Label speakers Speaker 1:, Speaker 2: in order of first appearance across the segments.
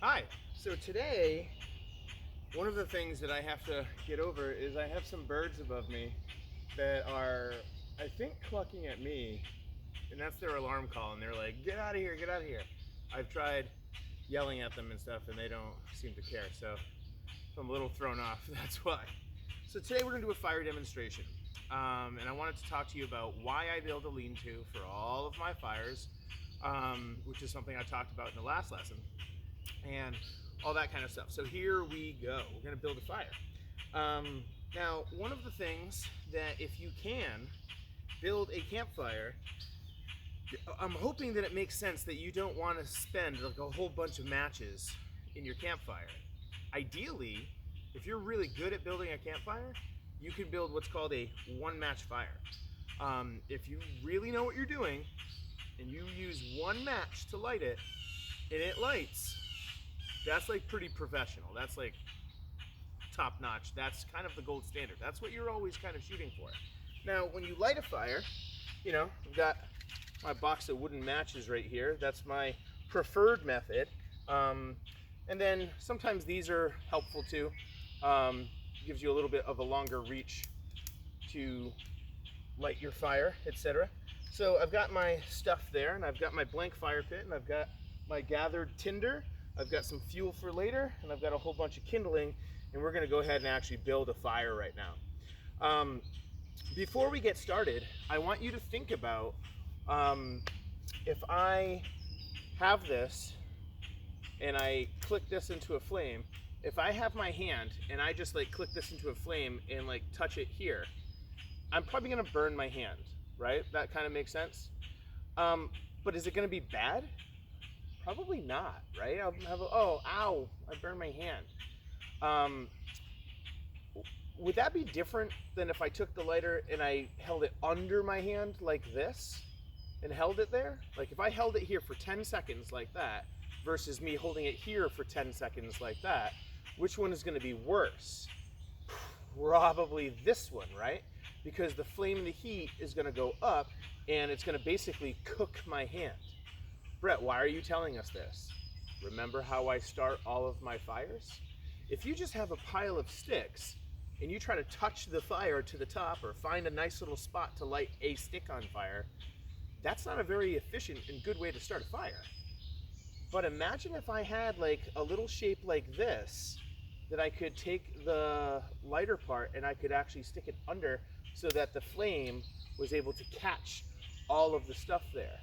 Speaker 1: Hi. So today, one of the things that I have to get over is I have some birds above me that are, I think, clucking at me, and that's their alarm call, and they're like, "Get out of here, get out of here." I've tried yelling at them and stuff, and they don't seem to care, so I'm a little thrown off. That's why. So today we're gonna do a fire demonstration, and I wanted to talk to you about why I build a lean-to for all of my fires, which is something I talked about in the last lesson, and all that kind of stuff. So here we go. We're gonna build a fire. Now, one of the things that if you can build a campfire, I'm hoping that it makes sense that you don't want to spend like a whole bunch of matches in your campfire. Ideally, if you're really good at building a campfire, you can build what's called a one match fire. If you really know what you're doing and you use one match to light it and it lights, that's like pretty professional. That's like top notch. That's kind of the gold standard. That's what you're always kind of shooting for. Now, when you light a fire, I've got my box of wooden matches right here. That's my preferred method. And then sometimes these are helpful too. Gives you a little bit of a longer reach to light your fire, etc. So I've got my stuff there, and I've got my blank fire pit, and I've got my gathered tinder. I've got some fuel for later, and I've got a whole bunch of kindling, and we're gonna go ahead and actually build a fire right now. Before we get started, I want you to think about if I have this and I click this into a flame, if I have my hand and I just like click this into a flame and like touch it here, I'm probably gonna burn my hand, right? That kind of makes sense. But is it gonna be bad? Probably not, right? I'll have oh, ow, I burned my hand. Would that be different than if I took the lighter and I held it under my hand like this and held it there? Like if I held it here for 10 seconds like that versus me holding it here for 10 seconds like that, which one is gonna be worse? Probably this one, right? Because the flame and the heat is gonna go up and it's gonna basically cook my hand. Brett, why are you telling us this? Remember how I start all of my fires? If you just have a pile of sticks and you try to touch the fire to the top or find a nice little spot to light a stick on fire, that's not a very efficient and good way to start a fire. But imagine if I had like a little shape like this that I could take the lighter part and I could actually stick it under so that the flame was able to catch all of the stuff there.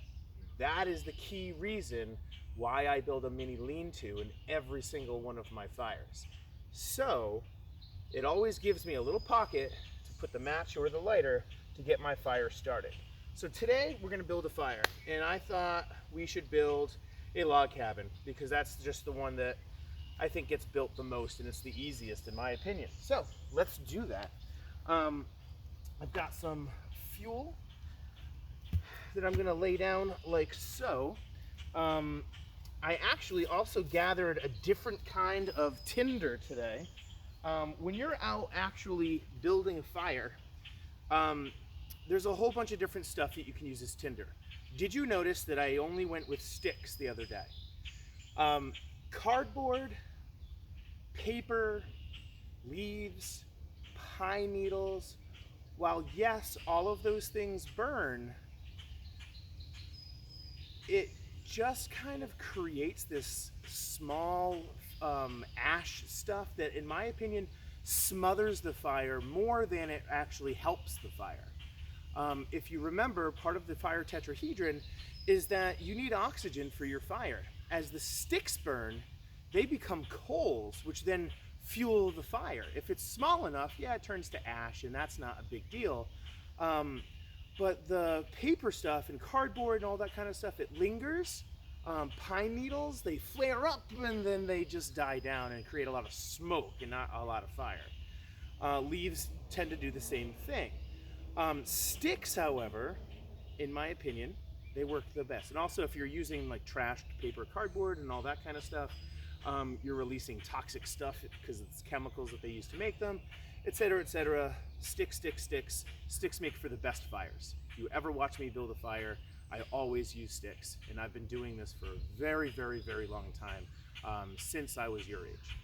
Speaker 1: That is the key reason why I build a mini lean-to in every single one of my fires. So it always gives me a little pocket to put the match or the lighter to get my fire started. So today we're gonna build a fire, and I thought we should build a log cabin because that's just the one that I think gets built the most and it's the easiest in my opinion. So let's do that. I've got some fuel that I'm gonna lay down like so. I actually also gathered a different kind of tinder today. When you're out actually building a fire, there's a whole bunch of different stuff that you can use as tinder. Did you notice that I only went with sticks the other day? Cardboard, paper, leaves, pine needles, while yes, all of those things burn, it just kind of creates this small ash stuff that, in my opinion, smothers the fire more than it actually helps the fire. If you remember, part of the fire tetrahedron is that you need oxygen for your fire. As the sticks burn, they become coals, which then fuel the fire. If it's small enough, yeah, it turns to ash, and that's not a big deal. But the paper stuff and cardboard and all that kind of stuff, it lingers. Pine needles, they flare up and then they just die down and create a lot of smoke and not a lot of fire. Leaves tend to do the same thing. Sticks, however, in my opinion, they work the best. And also if you're using like trashed paper, cardboard and all that kind of stuff, you're releasing toxic stuff because it's chemicals that they use to make them, etc., etc. Sticks make for the best fires. If you ever watch me build a fire, I always use sticks, and I've been doing this for a very, very, very long time, since I was your age.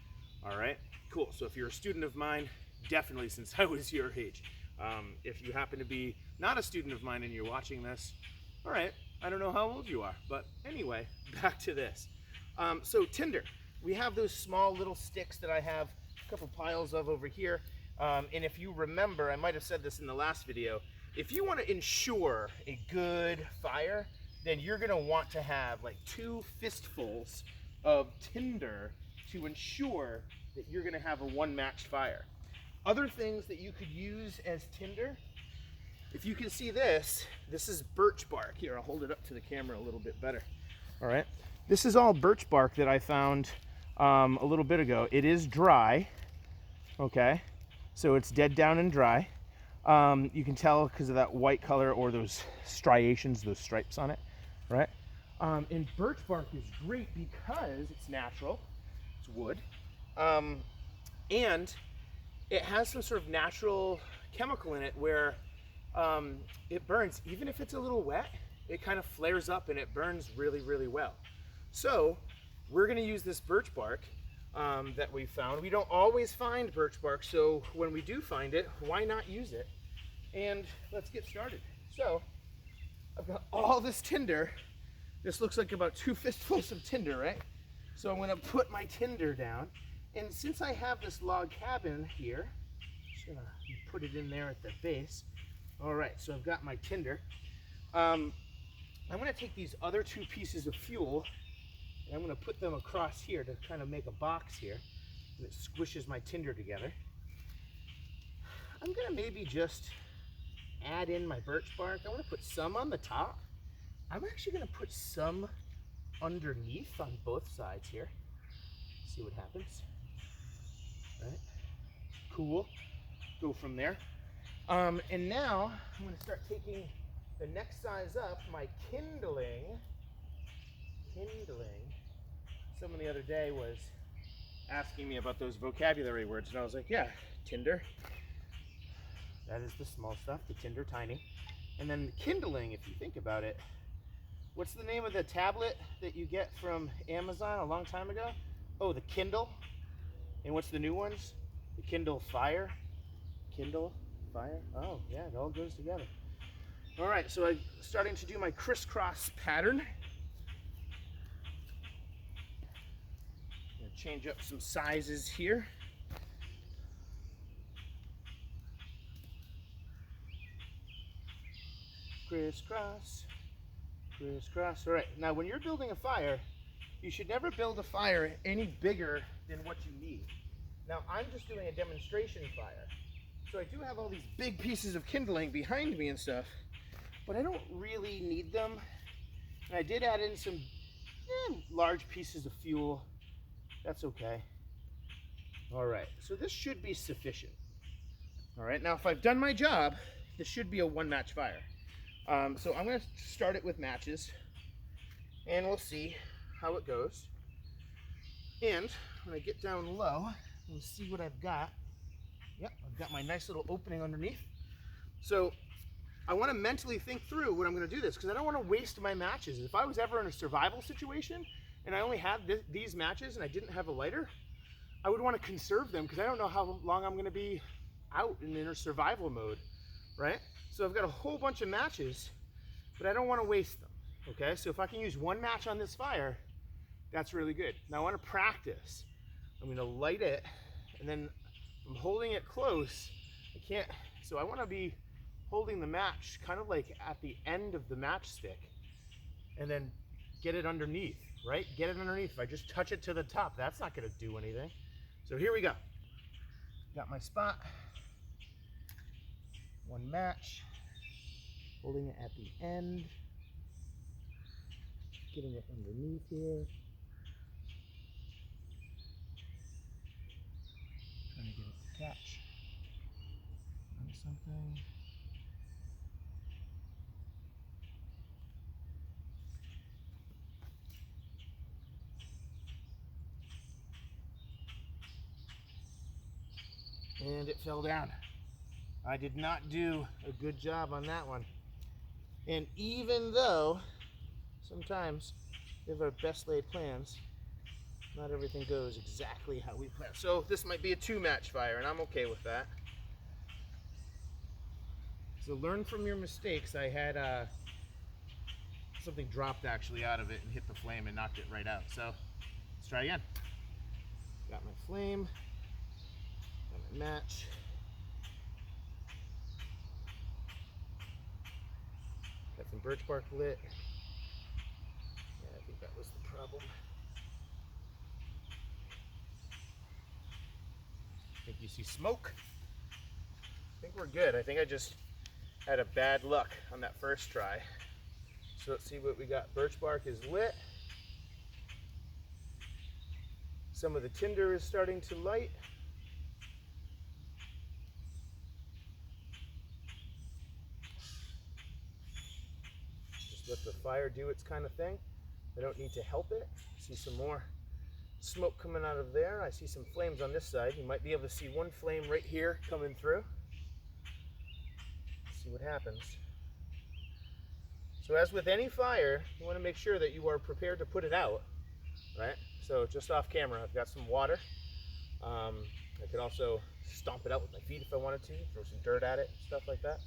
Speaker 1: All right, cool. So if you're a student of mine, definitely since I was your age. If you happen to be not a student of mine and you're watching this, all right, I don't know how old you are, but anyway, back to this. So Tinder, we have those small little sticks that I have a couple piles of over here. And if you remember, I might have said this in the last video, if you want to ensure a good fire, then you're going to want to have like 2 fistfuls of Tinder to ensure that you're going to have a one-matched fire. Other things that you could use as Tinder, if you can see this is birch bark. Here, I'll hold it up to the camera a little bit better. All right, this is all birch bark that I found a little bit ago. It is dry, okay, so it's dead down and dry. You can tell because of that white color or those striations, those stripes on it, right? And birch bark is great because it's natural, it's wood, and it has some sort of natural chemical in it where it burns. Even if it's a little wet, it kind of flares up and it burns really, really well. So we're going to use this birch bark that we found. We don't always find birch bark, so when we do find it, why not use it? And let's get started. So I've got all this Tinder. This looks like about 2 fistfuls of Tinder, right? So I'm going to put my Tinder down. And since I have this log cabin here, I'm just going to put it in there at the base. All right, so I've got my Tinder. I'm going to take these other 2 pieces of fuel and I'm going to put them across here to kind of make a box here. And it squishes my Tinder together. I'm going to maybe just add in my birch bark. I want to put some on the top. I'm actually going to put some underneath on both sides here. See what happens. All right. Cool. Go from there. And now I'm going to start taking the next size up, my kindling. Someone the other day was asking me about those vocabulary words, and I was like, yeah, Tinder. That is the small stuff, the Tinder tiny. And then kindling, if you think about it, what's the name of the tablet that you get from Amazon a long time ago? Oh, the Kindle. And what's the new ones? The Kindle Fire. Kindle Fire. Oh, yeah, it all goes together. All right, so I'm starting to do my crisscross pattern. I'm gonna change up some sizes here. Crisscross, crisscross. All right, now when you're building a fire, you should never build a fire any bigger than what you need. Now I'm just doing a demonstration fire, so I do have all these big pieces of kindling behind me and stuff, but I don't really need them. And I did add in some large pieces of fuel. That's okay. All right, so this should be sufficient. All right, now if I've done my job, this should be a one-match fire. So I'm going to start it with matches, and we'll see how it goes. And when I get down low, we'll see what I've got. Yep, I've got my nice little opening underneath. So I want to mentally think through when I'm going to do this, because I don't want to waste my matches. If I was ever in a survival situation and I only had these matches and I didn't have a lighter, I would want to conserve them because I don't know how long I'm going to be out in a survival mode, right? So I've got a whole bunch of matches, but I don't want to waste them, okay? So if I can use one match on this fire, that's really good. Now I want to practice. I'm going to light it, and then I'm holding it close. I can't, so I want to be holding the match kind of like at the end of the matchstick, and then get it underneath, right? Get it underneath. If I just touch it to the top, that's not going to do anything. So here we go. Got my spot. One match. Holding it at the end. Getting it underneath here. Trying to get it to catch on something. And it fell down. I did not do a good job on that one. And even though sometimes we have our best laid plans, not everything goes exactly how we plan. So this might be a 2-match fire, and I'm okay with that. So learn from your mistakes. I had something dropped actually out of it and hit the flame and knocked it right out. So let's try again. Got my flame, got my match. Got some birch bark lit. Yeah, I think that was the problem. I think you see smoke. I think we're good. I think I just had a bad luck on that first try. So let's see what we got. Birch bark is lit. Some of the tinder is starting to light. Just let the fire do its kind of thing. I don't need to help it. See some more smoke coming out of there. I see some flames on this side. You might be able to see one flame right here coming through. Let's see what happens. So as with any fire, you want to make sure that you are prepared to put it out, right? So just off camera, I've got some water. I could also stomp it out with my feet if I wanted to, throw some dirt at it, stuff like that.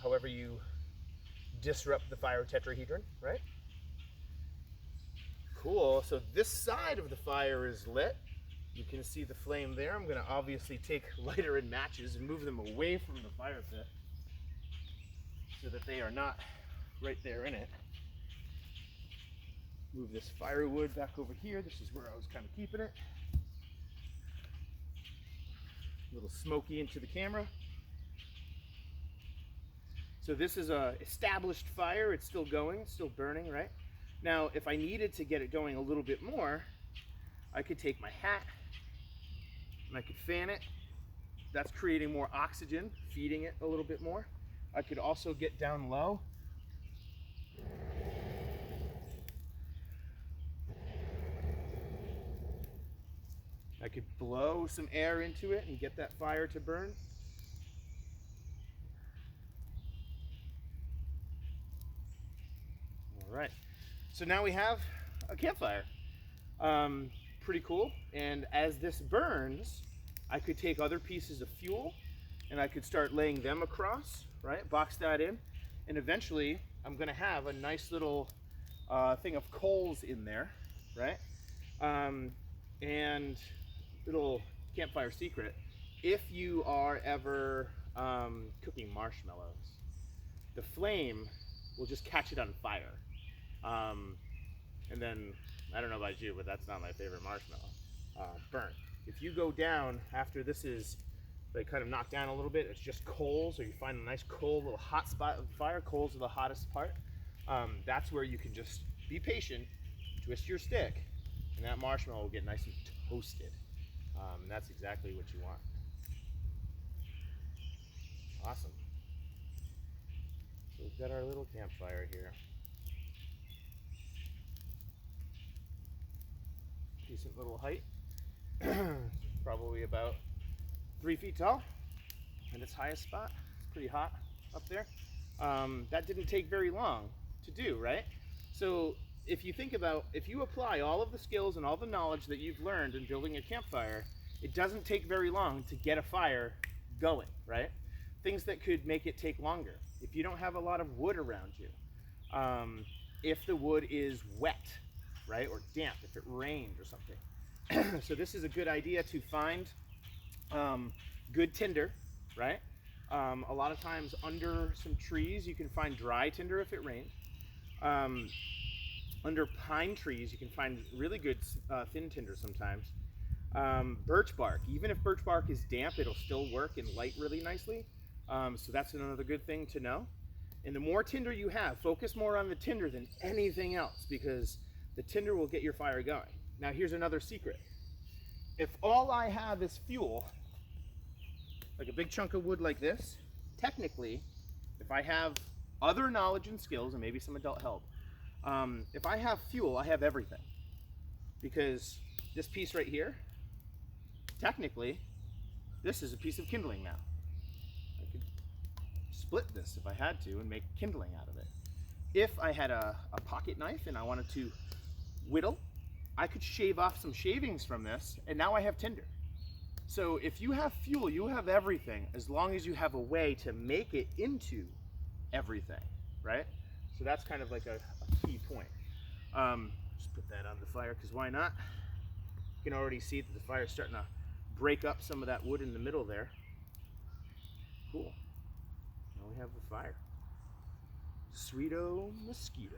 Speaker 1: However you disrupt the fire tetrahedron, right? Cool, so this side of the fire is lit. You can see the flame there. I'm gonna obviously take lighter and matches and move them away from the fire pit so that they are not right there in it. Move this firewood back over here. This is where I was kind of keeping it. A little smoky into the camera. So this is a established fire. It's still going, still burning, right? Now, if I needed to get it going a little bit more, I could take my hat and I could fan it. That's creating more oxygen, feeding it a little bit more. I could also get down low. I could blow some air into it and get that fire to burn. All right, so now we have a campfire. Pretty cool. And as this burns, I could take other pieces of fuel and I could start laying them across, right? Box that in. And eventually I'm gonna have a nice little thing of coals in there, right? And little campfire secret, if you are ever cooking marshmallows, the flame will just catch it on fire. And then, I don't know about you, but that's not my favorite marshmallow. Burnt. If you go down after this is like kind of knocked down a little bit, it's just coals, or you find a nice coal, little hot spot of the fire. Coals are the hottest part. That's where you can just be patient, twist your stick, and that marshmallow will get nice and toasted. That's exactly what you want. Awesome. So we've got our little campfire here. Decent little height. Probably about 3 feet tall. And its highest spot. It's pretty hot up there. That didn't take very long to do, right? So if you think about, if you apply all of the skills and all the knowledge that you've learned in building a campfire, it doesn't take very long to get a fire going, right? Things that could make it take longer. If you don't have a lot of wood around you, if the wood is wet, right, or damp, if it rained or something. So this is a good idea to find good tinder, right? A lot of times under some trees you can find dry tinder if it rained. Under pine trees you can find really good thin tinder sometimes. Birch bark, even if birch bark is damp, it'll still work and light really nicely. So that's another good thing to know. And the more tinder you have, focus more on the tinder than anything else, because the tinder will get your fire going. Now here's another secret. If all I have is fuel, like a big chunk of wood like this, technically, if I have other knowledge and skills and maybe some adult help, if I have fuel, I have everything. Because this piece right here, technically, this is a piece of kindling now. I could split this if I had to and make kindling out of it. If I had a pocket knife and I wanted to whittle, I could shave off some shavings from this, and now I have tinder. So if you have fuel, you have everything, as long as you have a way to make it into everything, right? So that's kind of like a key point. Just put that on the fire, because why not? You can already see that the fire's starting to break up some of that wood in the middle there. Cool. Now we have the fire. Sweeto mosquito.